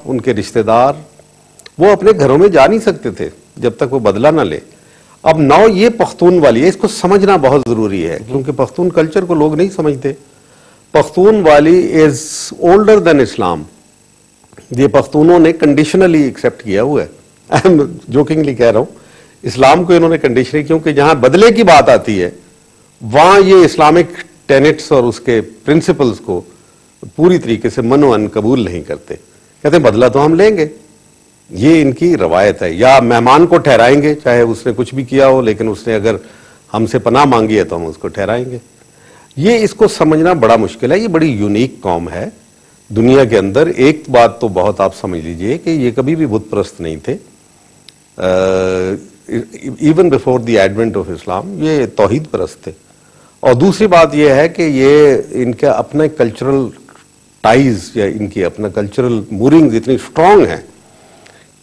उनके रिश्तेदार, वो अपने घरों में जा नहीं सकते थे जब तक वो बदला ना ले। अब नाउ ये पख्तून वाली है, इसको समझना बहुत जरूरी है, क्योंकि पख्तून कल्चर को लोग नहीं समझते। पख्तून वाली इज ओल्डर देन इस्लाम। ये पख्तूनों ने कंडीशनली एक्सेप्ट किया हुआ है। आई एम जोकिंगली कह रहा हूं, इस्लाम को इन्होंने कंडीशनली, क्योंकि जहां बदले की बात आती है वहां ये इस्लामिक टेनेट्स और उसके प्रिंसिपल्स को पूरी तरीके से मनोअन कबूल नहीं करते। कहते हैं बदला तो हम लेंगे, ये इनकी रवायत है। या मेहमान को ठहराएंगे, चाहे उसने कुछ भी किया हो, लेकिन उसने अगर हमसे पनाह मांगी है तो हम उसको ठहराएंगे। ये इसको समझना बड़ा मुश्किल है। ये बड़ी यूनिक कौम है दुनिया के अंदर। एक बात तो बहुत आप समझ लीजिए कि ये कभी भी बुत परस्त नहीं थे। Even before the advent of Islam ये तौहीद परस्त थे। और दूसरी बात यह है कि ये इनके अपने कल्चरल टाइज या इनकी अपना कल्चरल मूरिंग्स इतनी स्ट्रांग है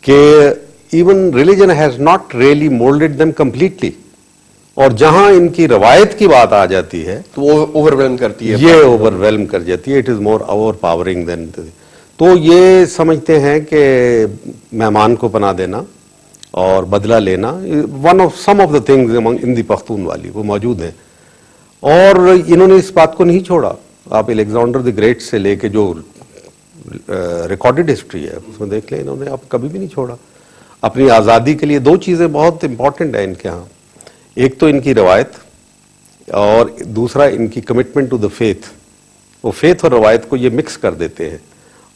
कि even religion has not really moulded them completely. और जहां इनकी रवायत की बात आ जाती है तो वो ओवरवेलम करती है, ये ओवरवेलम कर जाती है। It is more overpowering than. तो ये समझते हैं कि मेहमान को पनाह देना और बदला लेना one of some of the things in the Pakhtunwali वो मौजूद है। और इन्होंने इस बात को नहीं छोड़ा। आप अलेक्जेंडर द ग्रेट से लेके जो रिकॉर्डेड हिस्ट्री है उसमें देख लें, इन्होंने अब कभी भी नहीं छोड़ा। अपनी आज़ादी के लिए दो चीज़ें बहुत इंपॉर्टेंट है इनके यहाँ, एक तो इनकी रवायत और दूसरा इनकी कमिटमेंट टू द फेथ। वो फेथ और रवायत को ये मिक्स कर देते हैं।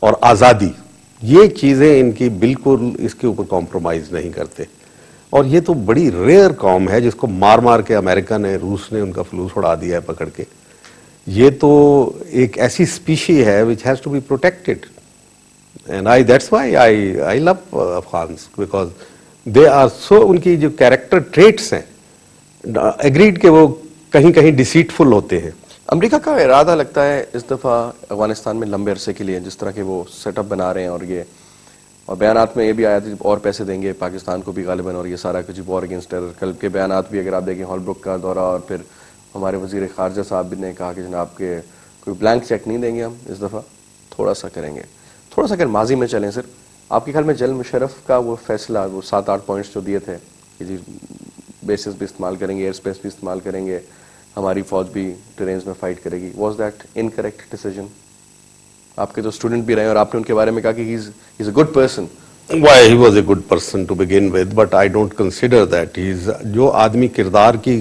और आज़ादी, ये चीज़ें इनकी बिल्कुल इसके ऊपर कॉम्प्रोमाइज़ नहीं करते। और ये तो बड़ी रेयर कौम है जिसको मार मार के अमेरिका ने, रूस ने उनका फ्लूस उड़ा दिया है पकड़ के। ये तो एक ऐसी स्पीशी है which has to be protected. And that's why I love Afghans, because they are so, उनकी जो कैरेक्टर ट्रेट्स हैं एग्रीड के वो कहीं कहीं डिसीटफुल होते हैं। अमेरिका का इरादा लगता है इस दफा अफगानिस्तान में लंबे अरसे के लिए जिस तरह के वो सेटअप बना रहे हैं, और ये और बयानात में ये भी आया था और पैसे देंगे पाकिस्तान को भी गालिबन, और ये सारा कुछ वॉर अगेंस्ट टेरर। कल के बयानात भी अगर आप देखें, हॉलब्रुक का दौरा, और फिर हमारे वजीर खारजा साहब ने कहा कि जनाब के कोई ब्लैंक चेक नहीं देंगे हम इस दफ़ा, थोड़ा सा करेंगे। थोड़ा सा अगर माजी में चलें सर, आपके ख्याल में जनरल मुशर्रफ का वो फैसला, वो 7-8 पॉइंट्स जो दिए थे कि जी बेसिस भी इस्तेमाल करेंगे, एयर स्पेस भी इस्तेमाल करेंगे, हमारी फौज भी टेरेन्स में फाइट करेगी, वॉज दैट इनकरेक्ट डिसीजन? आपके तो स्टूडेंट भी रहे और आपने उनके बारे में कहा कि he is a good person. Why he was a good person to begin with, but I don't consider that he is, जो आदमी किरदार की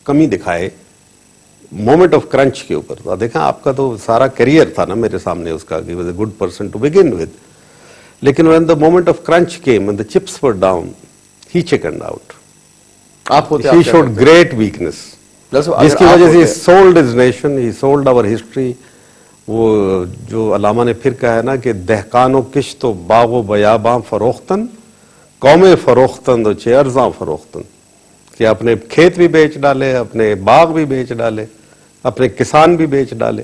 कमी दिखाए मोमेंट ऑफ क्रंच के ऊपर, तो देखा आपका तो सारा करियर था ना मेरे सामने उसका कि was a good person to begin with, लेकिन when the moment of crunch came and the chips were down, he chickened out. आप होते, he showed great weakness, जिसकी वजह से he sold his nation, he sold our history. वो जो अलामा ने फिर कहा है ना कि दहकानो किश तो बागो बयाबां फरोख्तन कौमे फरोख्तन तो चेयरजा फरोख्तन, कि अपने खेत भी बेच डाले, अपने बाग भी बेच डाले, अपने किसान भी बेच डाले,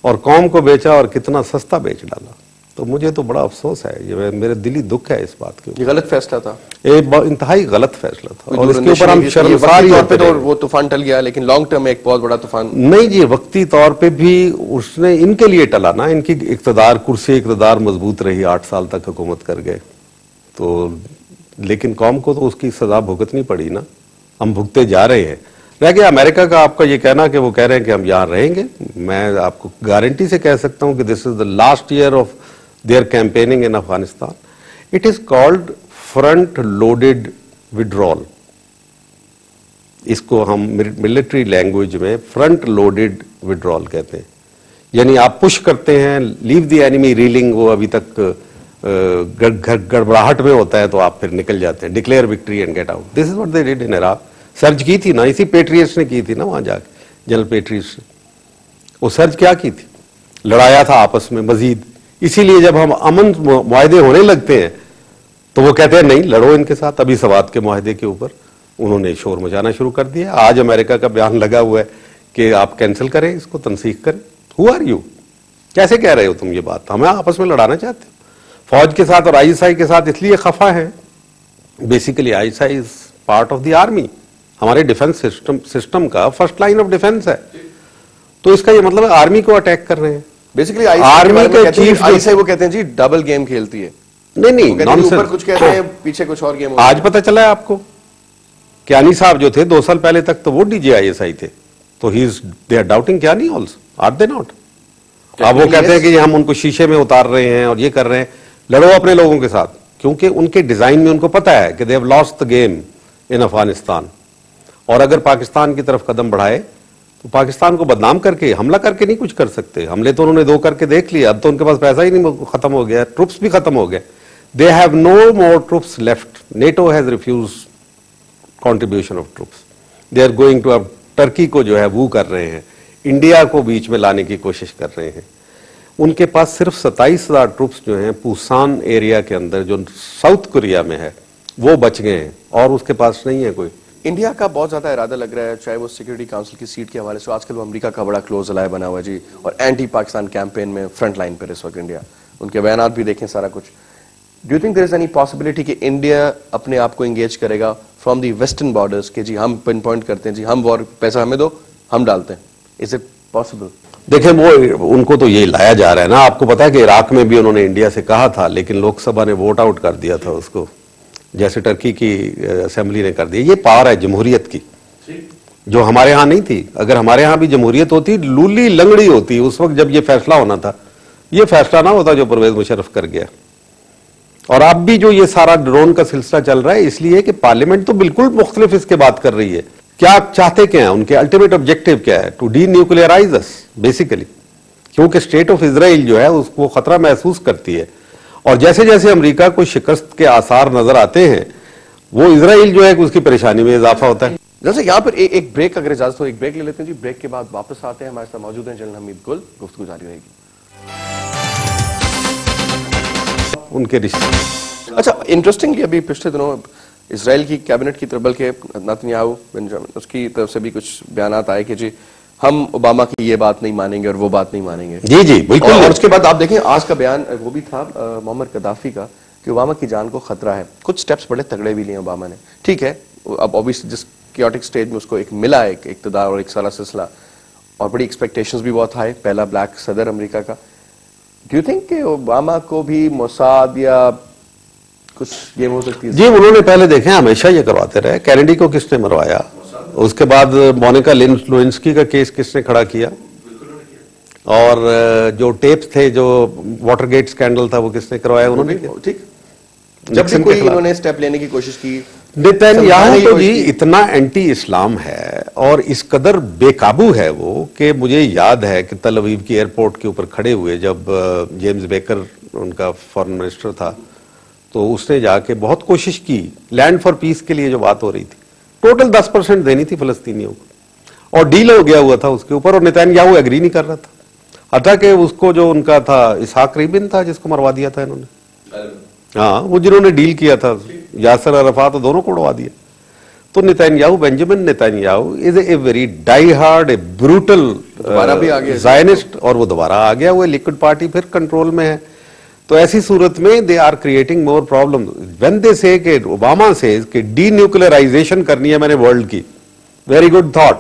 और कौम को बेचा और कितना सस्ता बेच डाला। तो मुझे तो बड़ा अफसोस है, ये मेरे दिली दुख है इस बात के। ये गलत फैसला था, इंतहाई गलत फैसला था, और इसके ऊपर हम शर्मसार ही होते तो वो तूफान टल गया, लेकिन लॉन्ग टर्म में एक बहुत बड़ा तूफान नहीं जी, वक्ती तौर पे भी उसने इनके लिए टला ना, इनकी इक्तदार, कुर्सी इक्तदार मजबूत रही, 8 साल तक हुकूमत कर गए तो, लेकिन कौम को तो उसकी सजा भुगतनी पड़ी ना, हम भुगते जा रहे हैं। रह गया अमेरिका का आपका ये कहना कि वो कह रहे हैं कि हम यहाँ रहेंगे, मैं आपको गारंटी से कह सकता हूँ कि this is the last year of their campaigning in Afghanistan. It is called front loaded withdrawal, इसको हम मिलिट्री लैंग्वेज में फ्रंट लोडेड विड्रॉल कहते हैं। यानी आप पुश करते हैं, लीव द एनिमी रीलिंग, वो अभी तक गड़बड़ाहट में होता है तो आप फिर निकल जाते हैं, declare victory and get out. This is what they did in Iraq. Search की थी ना, इसी पेट्रियट्स ने की थी ना वहां जाके, जनरल पेट्रियट्स ने। वो सर्च क्या की थी, लड़ाया था आपस में मजीद। इसीलिए जब हम अमन मुआहदे होने लगते हैं तो वो कहते हैं नहीं लड़ो इनके साथ। अभी सवात के मुआहदे के ऊपर उन्होंने शोर मचाना शुरू कर दिया। आज अमेरिका का बयान लगा हुआ है कि आप कैंसिल करें इसको, तनसीख करें। हु आर यू, कैसे कह रहे हो तुम ये बात? हमें आपस में लड़ाना चाहते हो फौज के साथ और आईएसआई के साथ, इसलिए खफा है। Basically ISI is part of the army, हमारे डिफेंस सिस्टम का फर्स्ट लाइन ऑफ डिफेंस है। तो इसका ये मतलब है आर्मी को अटैक कर रहे हैं। बेसिकली आर्मी के चीफ आईएसआई वो कहते हैं जी डबल गेम खेलती है। नहीं नॉनसेंस, ऊपर कुछ कहते हैं पीछे कुछ और गेम। आज पता चला है आपको, क्यानी साहब जो थे 2 साल पहले तक तो वो DGISI थे, तो he is they are doubting Kayani also, are they not? अब वो कहते हैं कि हम उनको शीशे में उतार रहे हैं और ये कर रहे हैं। लड़ो अपने लोगों के साथ, क्योंकि उनके डिजाइन में उनको पता है कि they have lost the game in Afghanistan, और अगर पाकिस्तान की तरफ कदम बढ़ाए तो पाकिस्तान को बदनाम करके, हमला करके नहीं कुछ कर सकते। हमले तो उन्होंने 2 करके देख लिया, अब तो उनके पास पैसा ही नहीं, खत्म हो गया, ट्रुप्स भी खत्म हो गए। They have no more troops left. NATO has refuse contribution of troops, they are going to, अब टर्की को जो है वो कर रहे हैं, इंडिया को बीच में लाने की कोशिश कर रहे हैं। उनके पास सिर्फ 27,000 ट्रुप्स जो हैं पूसान एरिया के अंदर, जो साउथ कोरिया में है, वो बच गए हैं, और उसके पास नहीं है कोई। इंडिया का बहुत ज्यादा इरादा लग रहा है, चाहे वो सिक्योरिटी काउंसिल की सीट के हवाले से, आजकल वो अमेरिका का बड़ा क्लोज अलाय बना हुआ है जी, और एंटी पाकिस्तान कैंपेन में फ्रंट लाइन पर इस वक्त इंडिया, उनके बयान भी देखें सारा कुछ। Do you think there is any possibility कि इंडिया अपने आप को एंगेज करेगा फ्रॉम दी वेस्टर्न बॉर्डर्स कि जी हम पिन पॉइंट करते हैं, जी हम वॉर, पैसा हमें दो, हम डालते हैं? Is it possible? देखें, वो उनको तो ये लाया जा रहा है ना। आपको पता है कि इराक में भी उन्होंने इंडिया से कहा था, लेकिन लोकसभा ने वोट आउट कर दिया था उसको, जैसे टर्की की असेंबली ने कर दिया। ये पावर है जमहूरियत की, जो हमारे यहाँ नहीं थी। अगर हमारे यहाँ भी जमहूरियत होती, लूली लंगड़ी होती उस वक्त जब ये फैसला होना था, ये फैसला ना होता जो परवेज मुशर्रफ कर गया। और अब भी जो ये सारा ड्रोन का सिलसिला चल रहा है, इसलिए कि पार्लियामेंट तो बिल्कुल मुख्तलिफ इसके बात कर रही है। क्या चाहते क्या है, उनके अल्टीमेट ऑब्जेक्टिव क्या है? To D nuclearise us basically, क्योंकि स्टेट ऑफ इजराइल जो है उसको खतरा महसूस करती है, और जैसे जैसे अमेरिका को शिकस्त के आसार नजर आते हैं, वो इजराइल जो है उसकी परेशानी में इजाफा होता है। जैसे यहाँ पर एक ब्रेक, अगर इजाजत हो एक ब्रेक ले लेते हैं जी। ब्रेक के बाद वापस आते हैं, हमारे साथ मौजूद हैं जनरल हमीद गुल, गुफ्तगू जारी रहेगी। उनके रिश्ते अच्छा, इंटरेस्टिंगली अभी पिछले दिनों इजराइल की कैबिनेट की तरफ, बल्कि नेतन्याहू बेंजामिन उसकी तरफ से भी कुछ बयान आए कि जी हम ओबामा की ये बात नहीं मानेंगे और वो बात नहीं मानेंगे। जी जी बिल्कुल। और उसके बाद आप देखें आज का बयान वो भी था मोहम्मद कदाफी का कि ओबामा की जान को खतरा है। कुछ स्टेप्स बड़े तगड़े भी लिए ओबामा ने, ठीक है। अब ऑब्वियसली जिस क्योटिक स्टेज में उसको एक मिला है इक़्तिदार और एक सारा सिलसिला, और बड़ी एक्सपेक्टेशंस भी बहुत हाई, पहला ब्लैक सदर अमेरिका का। डू यू थिंक कि ओबामा को भी मोसाद या कुछ गेम हो सकती है? जी, उन्होंने पहले देखें हमेशा ये करवाते रहे। कैनेडी को किसने मरवाया, उसके बाद मोनिका लेविन्स्की का केस किसने खड़ा किया, और जो टेप्स थे, जो वाटरगेट स्कैंडल था, वो किसने करवाया? उन्होंने। ठीक, जब भी कोई उन्होंने स्टेप लेने की कोशिश की, नेतन्याहू तो जी इतना एंटी इस्लाम है और इस कदर बेकाबू है वो, कि मुझे याद है कि तल अवीव की एयरपोर्ट के ऊपर खड़े हुए जब जेम्स बेकर उनका फॉरेन मिनिस्टर था, तो उसने जाके बहुत कोशिश की लैंड फॉर पीस के लिए जो बात हो रही थी, टोटल 10% देनी थी फलस्तीनियों को, और डील हो गया हुआ था उसके ऊपर, और नेतन्याहू एग्री नहीं कर रहा था। हटा के उसको जो उनका था इसहाक रबीन था जिसको मरवा दिया था इन्होंने, हाँ, वो जिन्होंने डील किया था, यासर अरफात, तो दोनों को उड़वा दिया। तो Netanyahu, Benjamin Netanyahu is a very die hard, a brutal Zionist, और वो दोबारा आ गया, वो लिक्विड पार्टी फिर कंट्रोल में है। तो ऐसी सूरत में they are creating more problem. When they say कि ओबामा से कि डी न्यूक्लियराइजेशन करनी है मैंने वर्ल्ड की, वेरी गुड थॉट,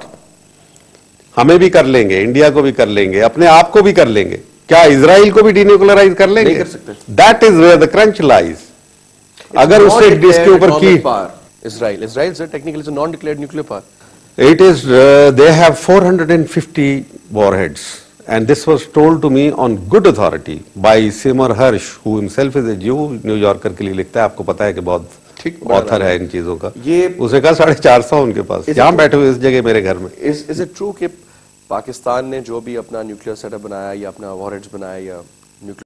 हमें भी कर लेंगे, इंडिया को भी कर लेंगे, अपने आप को भी कर लेंगे, क्या इजराइल को भी डीन्यूक्लियराइज कर लेंगे? नहीं कर सकते। That is where the crunch lies. अगर उससे इसके ऊपर की Israel is technically is a non declared nuclear power, it is they have 450 warheads, and this was told to me on good authority by Seymour Hersh, who himself is a Jew, new yorker के लिए लिखता है, आपको पता है कि बहुत author है इन चीजों का। ये उसने कहा 450 उनके पास, यहाँ बैठे हुए इस जगह मेरे घर में। इज इट ट्रू कि पाकिस्तान ने जो भी अपना न्यूक्लियर सेटअप बनाया या अपना वॉरहेड्स बनाया या